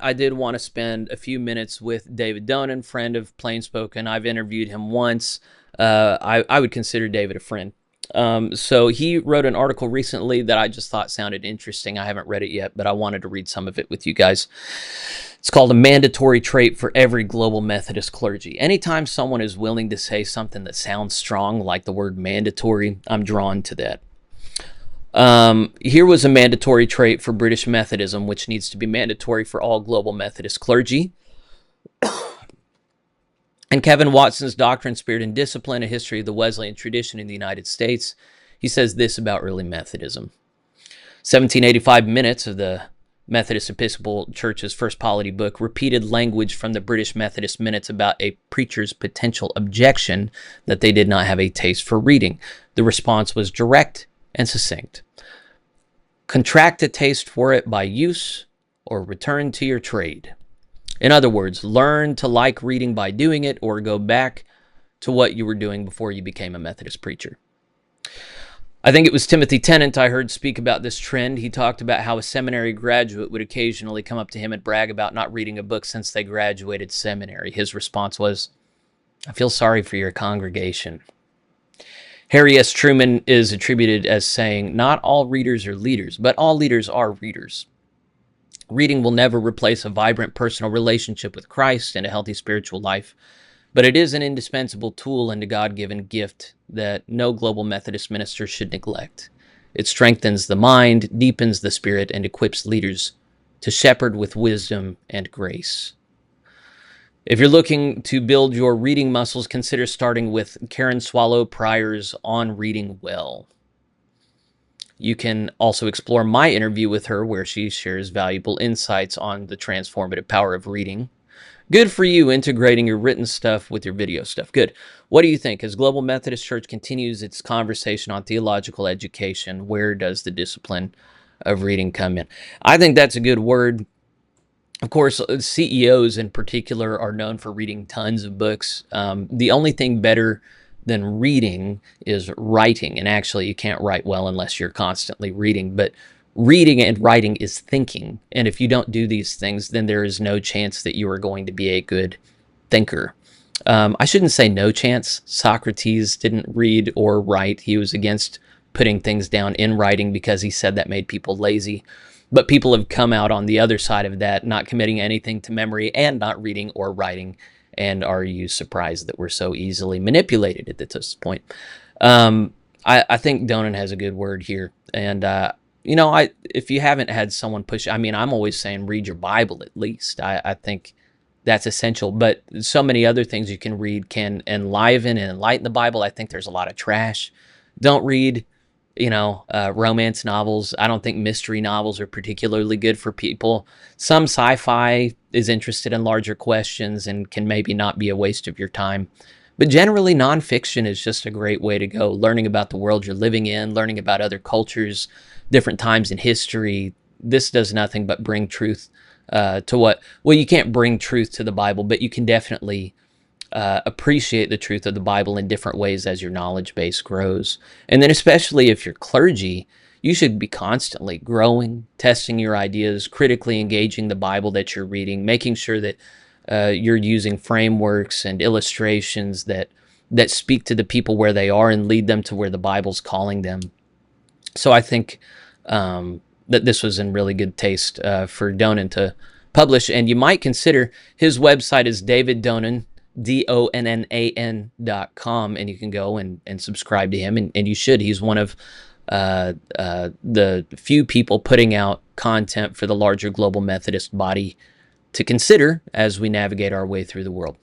I did want to spend a few minutes with David Donnan, friend of Plainspoken. I've interviewed him once. I would consider David a friend. So he wrote an article recently that I just thought sounded interesting. I haven't read it yet, but I wanted to read some of it with you guys. It's called A Mandatory Trait for Every Global Methodist Clergy. Anytime someone is willing to say something that sounds strong, like the word mandatory, I'm drawn to that. Here was a mandatory trait for British Methodism, which needs to be mandatory for all global Methodist clergy. And Kevin Watson's Doctrine, Spirit, and Discipline, A History of the Wesleyan Tradition in the United States. He says this about early Methodism. 1785 Minutes of the Methodist Episcopal Church's First Polity book repeated language from the British Methodist Minutes about a preacher's potential objection that they did not have a taste for reading. The response was direct and succinct. Contract a taste for it by use or return to your trade. In other words, learn to like reading by doing it or go back to what you were doing before you became a Methodist preacher. I think it was Timothy Tennant I heard speak about this trend. He talked about how a seminary graduate would occasionally come up to him and brag about not reading a book since they graduated seminary. His response was, "I feel sorry for your congregation." Harry S. Truman is attributed as saying, "Not all readers are leaders, but all leaders are readers." Reading will never replace a vibrant personal relationship with Christ and a healthy spiritual life, but it is an indispensable tool and a God-given gift that no global Methodist minister should neglect. It strengthens the mind, deepens the spirit, and equips leaders to shepherd with wisdom and grace. If you're looking to build your reading muscles, consider starting with Karen Swallow Pryor's On Reading Well. You can also explore my interview with her, where she shares valuable insights on the transformative power of reading. Good for you, integrating your written stuff with your video stuff. Good. What do you think? As Global Methodist Church continues its conversation on theological education, where does the discipline of reading come in? I think that's a good word. Of course, CEOs in particular are known for reading tons of books. The only thing better than reading is writing. And actually, you can't write well unless you're constantly reading. But reading and writing is thinking. And if you don't do these things, then there is no chance that you are going to be a good thinker. I shouldn't say no chance. Socrates didn't read or write. He was against putting things down in writing because he said that made people lazy. But people have come out on the other side of that, not committing anything to memory and not reading or writing. And are you surprised that we're so easily manipulated at this point? I think Donnan has a good word here. And, if you haven't had someone push, I'm always saying read your Bible at least. I think that's essential. But so many other things you can read can enliven and enlighten the Bible. I think there's a lot of trash. Don't read romance novels. I don't think mystery novels are particularly good for people. Some sci-fi is interested in larger questions and can maybe not be a waste of your time. But generally, nonfiction is just a great way to go. Learning about the world you're living in, learning about other cultures, different times in history. This does nothing but bring truth you can't bring truth to the Bible, but you can definitely appreciate the truth of the Bible in different ways as your knowledge base grows. And then especially if you're clergy, you should be constantly growing, testing your ideas, critically engaging the Bible that you're reading, making sure that you're using frameworks and illustrations that speak to the people where they are and lead them to where the Bible's calling them. So I think that this was in really good taste for Donnan to publish. And you might consider his website is David Donnan, DONNAN.com, and you can go and subscribe to him, and you should. He's one of the few people putting out content for the larger global Methodist body to consider as we navigate our way through the world.